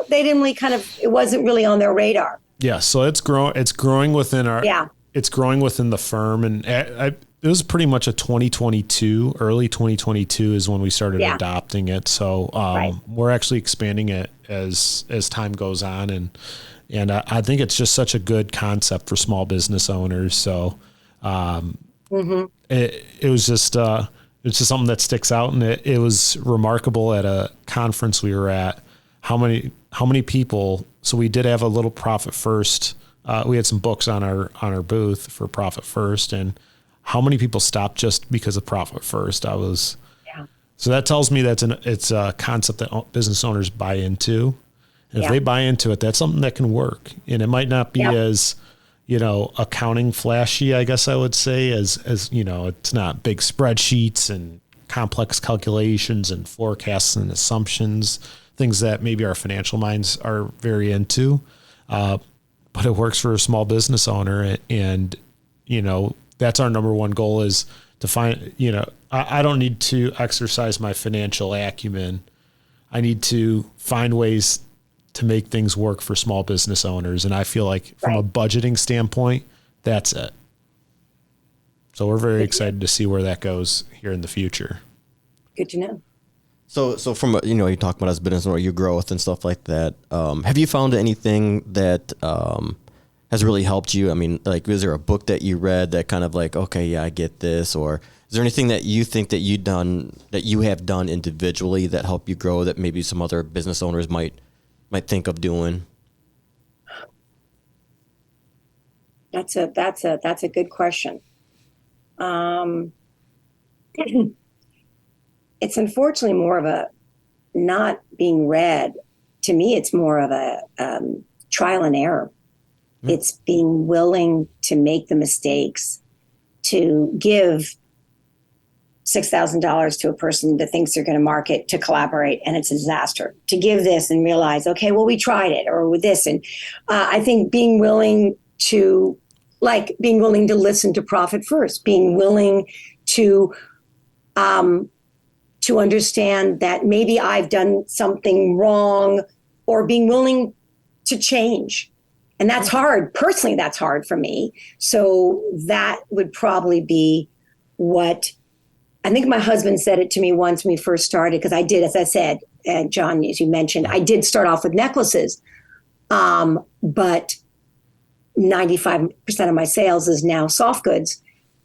they didn't really it wasn't really on their radar. Yeah, so it's growing within it's growing within the firm, and it was pretty much a 2022, early 2022 is when we started adopting it. So we're actually expanding it as time goes on, and I think it's just such a good concept for small business owners. So it was just it's just something that sticks out, and it was remarkable at a conference we were at how many people. So we did have a little Profit First. We had some books on our booth for Profit First, and how many people stopped just because of Profit First. So that tells me it's a concept that business owners buy into. And if they buy into it, that's something that can work. And it might not be as, accounting flashy, I guess I would say, as it's not big spreadsheets and complex calculations and forecasts and assumptions, things that maybe our financial minds are very into. But it works for a small business owner. And that's our number one goal, is to find, I don't need to exercise my financial acumen. I need to find ways to make things work for small business owners. And I feel like from a budgeting standpoint, that's it. So we're very excited to see where that goes here in the future. Good to know. So from, you talk about as business owner, your growth and stuff like that. Have you found anything that has really helped you? I mean, like, is there a book that you read that kind of like, okay, yeah, I get this? Or is there anything that you think that you have done individually that helped you grow that maybe some other business owners might think of doing? That's a good question. It's unfortunately more of a not being read. To me, it's more of a trial and error. It's being willing to make the mistakes, to give $6,000 to a person that thinks they're going to market to collaborate and it's a disaster, to give this and realize, okay, well, we tried it, or with this. And I think being willing to listen to profit first, being willing to understand that maybe I've done something wrong, or being willing to change. And that's hard. Personally, that's hard for me. So that would probably be what I think. My husband said it to me once when we first started, because I did, as I said, John, as you mentioned, I did start off with necklaces, but 95% of my sales is now soft goods.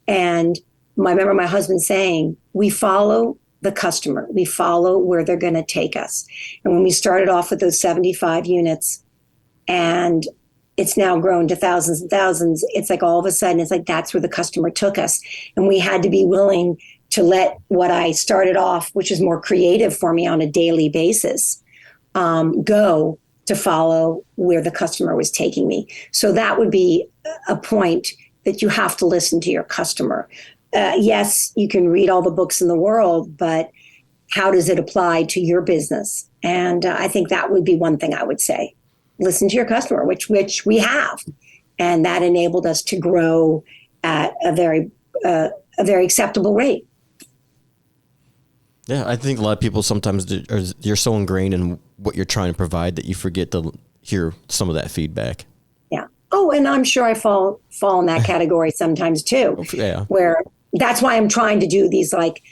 And I remember my husband saying, we follow the customer. We follow where they're going to take us. And when we started off with those 75 units, and it's now grown to thousands and thousands, it's like all of a sudden, it's like that's where the customer took us. And we had to be willing to let what I started off, which is more creative for me on a daily basis, go to follow where the customer was taking me. So that would be a point that you have to listen to your customer. Yes, you can read all the books in the world, but how does it apply to your business? And I think that would be one thing I would say. Listen to your customer, which we have. And that enabled us to grow at a very acceptable rate. Yeah, I think a lot of people sometimes you're so ingrained in what you're trying to provide that you forget to hear some of that feedback. Yeah. Oh, and I'm sure I fall in that category sometimes too. Yeah. Where that's why I'm trying to do these like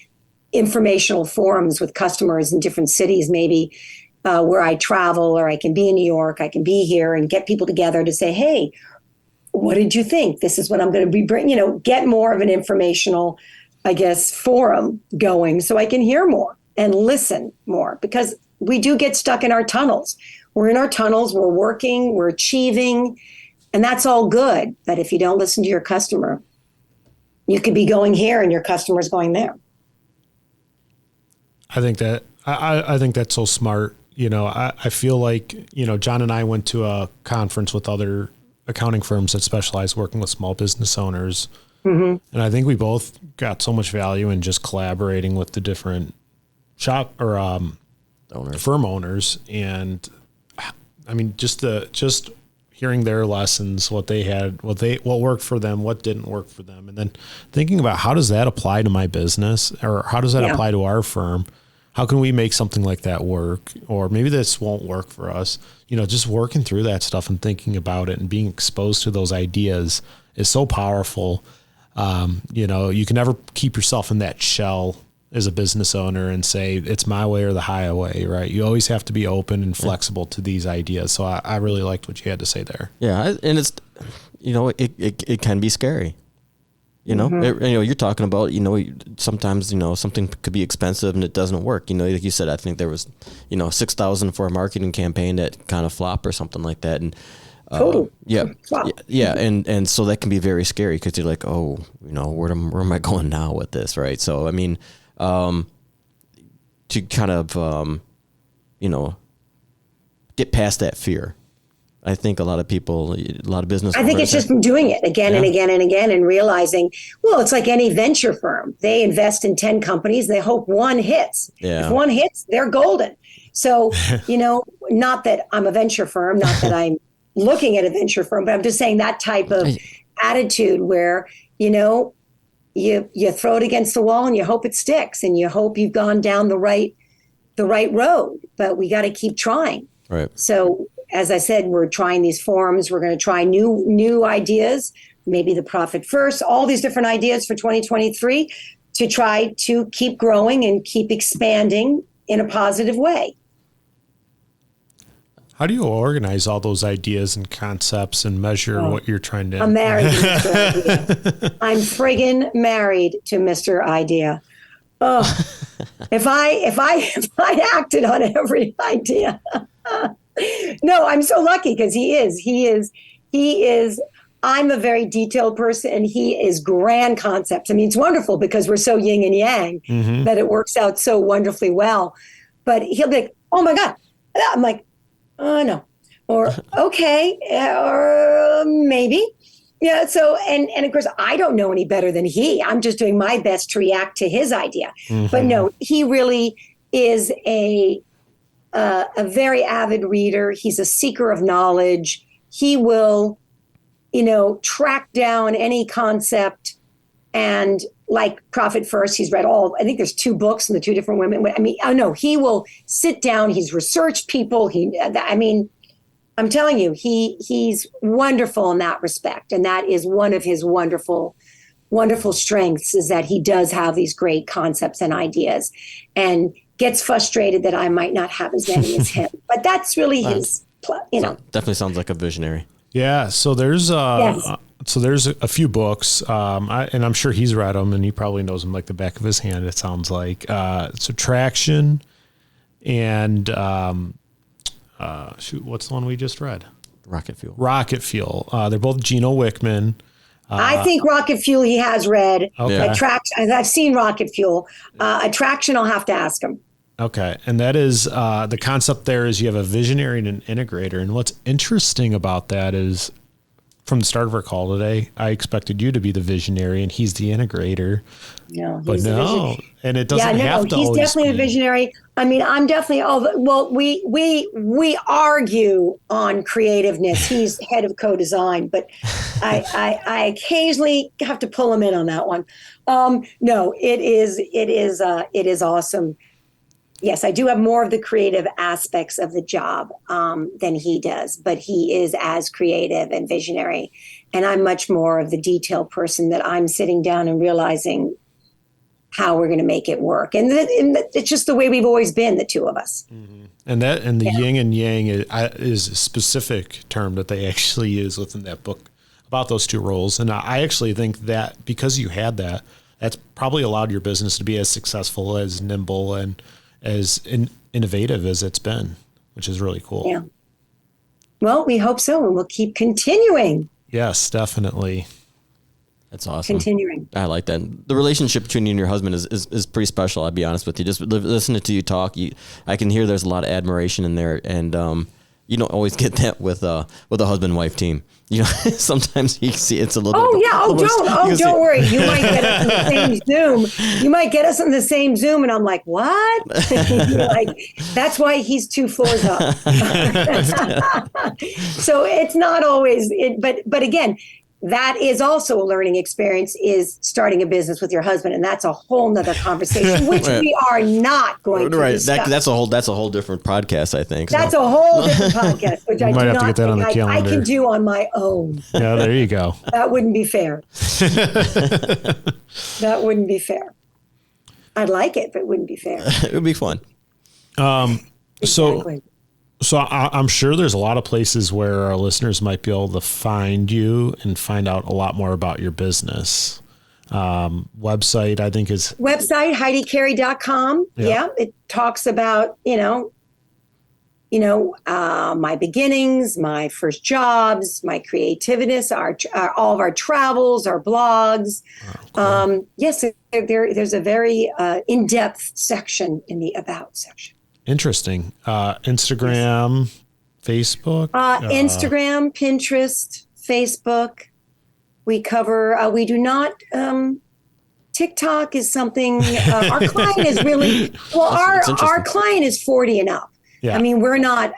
informational forums with customers in different cities, maybe where I travel, or I can be in New York, I can be here, and get people together to say, hey, what did you think? This is what I'm going to be bringing, get more of an informational, I guess, forum going so I can hear more and listen more, because we do get stuck in our tunnels. We're in our tunnels, we're working, we're achieving, and that's all good. But if you don't listen to your customer, you could be going here and your customer's going there. I think that's so smart. I feel like, John and I went to a conference with other accounting firms that specialize working with small business owners. Mm-hmm. And I think we both got so much value in just collaborating with the different shop or firm owners. And I mean, just hearing their lessons, what worked for them, what didn't work for them. And then thinking about how does that apply to my business, or how does that apply to our firm? How can we make something like that work? Or maybe this won't work for us. Just working through that stuff and thinking about it and being exposed to those ideas is so powerful. You can never keep yourself in that shell as a business owner and say it's my way or the highway, right? You always have to be open and flexible to these ideas. So I really liked what you had to say there. Yeah. And it's, it can be scary. You're talking about, sometimes, something could be expensive and it doesn't work. Like you said, I think there was, $6,000 for a marketing campaign that kind of flopped or something like that. And, yeah. And so that can be very scary because you're like, oh, where am I going now with this? Right. So, I mean, to kind of, get past that fear. I think a lot of business. I think it's just from doing it again and again and again and realizing, well, it's like any venture firm. They invest in 10 companies. They hope one hits. Yeah. If one hits, they're golden. So, not that I'm a venture firm, not that I'm looking at a venture firm, but I'm just saying that type of attitude where, you throw it against the wall and you hope it sticks and you hope you've gone down the right road, but we got to keep trying. Right. So, as I said, we're trying these forums. We're going to try new ideas, maybe the profit first, all these different ideas for 2023 to try to keep growing and keep expanding in a positive way. How do you organize all those ideas and concepts and measure what you're trying to? I'm married to Mr. Idea. I'm friggin' married to Mr. Idea. Oh, if I acted on every idea. No, I'm so lucky because he is I'm a very detailed person and he is grand concepts. I mean, it's wonderful because we're so yin and yang that it works out so wonderfully well. But he'll be like, oh my God. I'm like, oh no. Or, okay. Or maybe. Yeah. So, and of course, I don't know any better than he. I'm just doing my best to react to his idea. But no, he really is a very avid reader. He's a seeker of knowledge. He will, track down any concept. And like Profit First, he's read all, I think there's 2 books and the 2 different women. I mean, no, he will sit down. He's researched people. I'm telling you, he's wonderful in that respect. And that is one of his wonderful, wonderful strengths, is that he does have these great concepts and ideas, and gets frustrated that I might not have as many as him. But that's really his, Definitely sounds like a visionary. Yeah. So there's there's a few books, and I'm sure he's read them, and he probably knows them like the back of his hand. It sounds like it's Attraction, and what's the one we just read? Rocket Fuel. Rocket Fuel. They're both Gino Wickman. I think Rocket Fuel he has read. Okay. Attraction, I've seen Rocket Fuel. Attraction, I'll have to ask him. Okay. And that is the concept there is you have a visionary and an integrator. And what's interesting about that is from the start of our call today, I expected you to be the visionary and he's the integrator. No, but no, and it doesn't have to. He's always definitely be. a visionary. I mean, I'm definitely. We argue on creativeness. He's head of co-design, but I occasionally have to pull him in on that one. No, it is awesome. Yes, I do have more of the creative aspects of the job than he does, but he is as creative and visionary. And I'm much more of the detailed person, that I'm sitting down and realizing how we're going to make it work. And it's just the way we've always been, the two of us. Mm-hmm. And the yin and yang is a specific term that they actually use within that book about those two roles. And I actually think that because you had that, that's probably allowed your business to be as successful, as nimble, and as innovative as it's been, which is really cool. Yeah. Well, we hope so. And we'll keep continuing. Yes, definitely. That's awesome. Continuing. I like that. The relationship between you and your husband is pretty special. I'll be honest with you. Just listening to you talk, I can hear there's a lot of admiration in there, and you don't always get that with a husband-wife team. You know, sometimes you see it's a little. Oh bit, yeah. Don't worry. You might get us in the same Zoom. You might get us in the same Zoom, and I'm like, what? Like, that's why he's 2 floors up. So it's not always. But again, that is also a learning experience, is starting a business with your husband. And that's a whole nother conversation, which we are not going to discuss. That's a whole different podcast, I think. That's a whole different podcast, which I do might have not to get that on the think I calendar. can do on my own. Yeah, there you go. That wouldn't be fair. That wouldn't be fair. I'd like it, but it wouldn't be fair. It would be fun. Exactly. So I'm sure there's a lot of places where our listeners might be able to find you and find out a lot more about your business. Website, I think, is Website, HeidiCarey.com. Yeah. It talks about, my beginnings, my first jobs, my creativeness, all of our travels, our blogs. Oh, cool. Yes, there's a very in-depth section in the About section. interesting. Instagram, Facebook, Instagram, Pinterest, Facebook. We cover. We do not. TikTok is something. Our client is really well. Our client is 40 and up. Yeah. I mean, we're not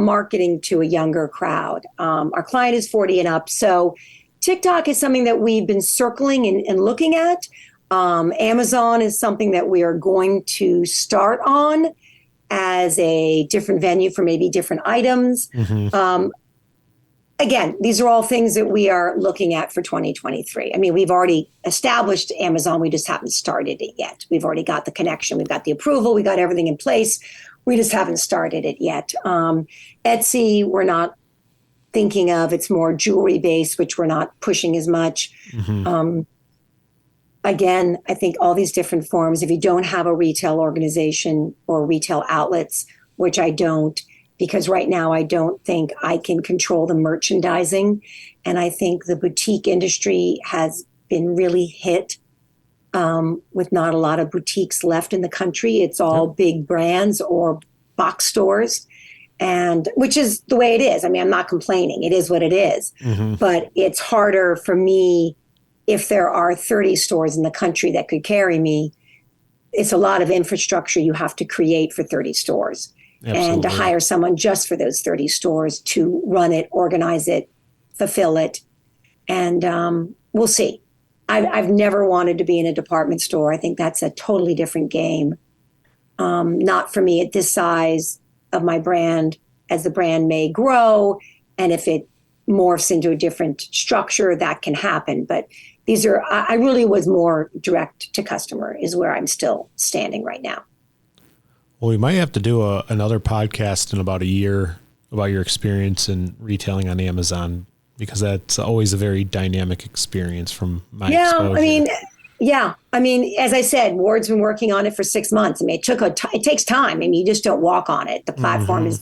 marketing to a younger crowd. Our client is 40 and up. So TikTok is something that we've been circling and looking at. Amazon is something that we are going to start on as a different venue for maybe different items. Mm-hmm. Again, these are all things that we are looking at for 2023. I mean, we've already established Amazon. We just haven't started it yet. We've already got the connection. We've got the approval. We got everything in place. We just haven't started it yet. Etsy, we're not thinking of. It's more jewelry based, which we're not pushing as much. Mm-hmm. Again, I think all these different forms, if you don't have a retail organization or retail outlets, which I don't, because right now I don't think I can control the merchandising. And I think the boutique industry has been really hit with not a lot of boutiques left in the country. It's all big brands or box stores, and which is the way it is. I mean, I'm not complaining. It is what it is. But it's harder for me if there are 30 stores in the country that could carry me. It's a lot of infrastructure you have to create for 30 stores. Absolutely. And to hire someone just for those 30 stores to run it, organize it, fulfill it. And we'll see. I've never wanted to be in a department store. I think that's a totally different game. Not for me at this size of my brand, as the brand may grow. And if it morphs into a different structure, that can happen. But I really was more direct to customer is where I'm still standing right now. Well, we might have to do another podcast in about a year about your experience in retailing on Amazon, because that's always a very dynamic experience from my exposure. I mean, as I said, Ward's been working on it for 6 months. I mean, it takes time. I mean, you just don't walk on it. The platform is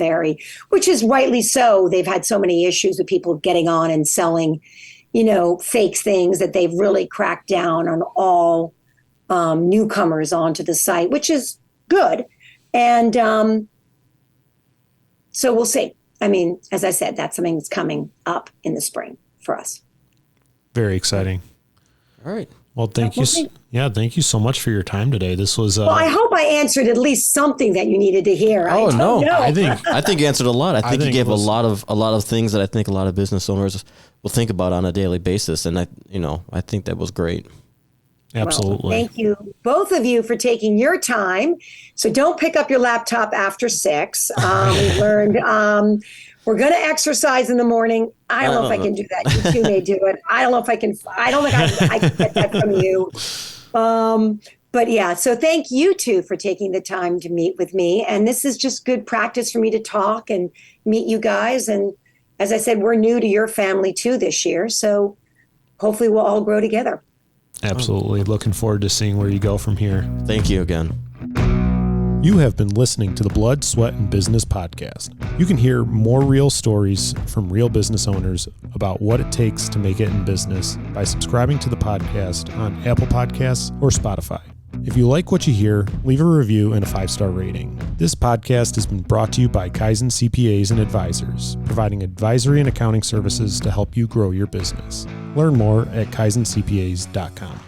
which is rightly so. They've had so many issues with people getting on and selling, fake things, that they've really cracked down on all newcomers onto the site, which is good. And so we'll see. I mean, as I said, that's something that's coming up in the spring for us. Very exciting. All right. Well, thank you. Yeah, thank you so much for your time today. This was. Well, I hope I answered at least something that you needed to hear. Oh no, I think you answered a lot. I think you gave a lot of things that I think a lot of business owners will think about on a daily basis, and I think that was great. Absolutely. Well, thank you, both of you, for taking your time. So don't pick up your laptop after 6. We've learned we're going to exercise in the morning. I don't know if I can do that. You two may do it. I don't know if I can. I don't think I can get that from you. But yeah, so thank you two for taking the time to meet with me. And this is just good practice for me to talk and meet you guys. And as I said, we're new to your family too this year. So hopefully we'll all grow together. Absolutely. Looking forward to seeing where you go from here. Thank you again. You have been listening to the Blood, Sweat, and Business podcast. You can hear more real stories from real business owners about what it takes to make it in business by subscribing to the podcast on Apple Podcasts or Spotify. If you like what you hear, leave a review and a 5-star rating. This podcast has been brought to you by Kaizen CPAs and Advisors, providing advisory and accounting services to help you grow your business. Learn more at kaizencpas.com.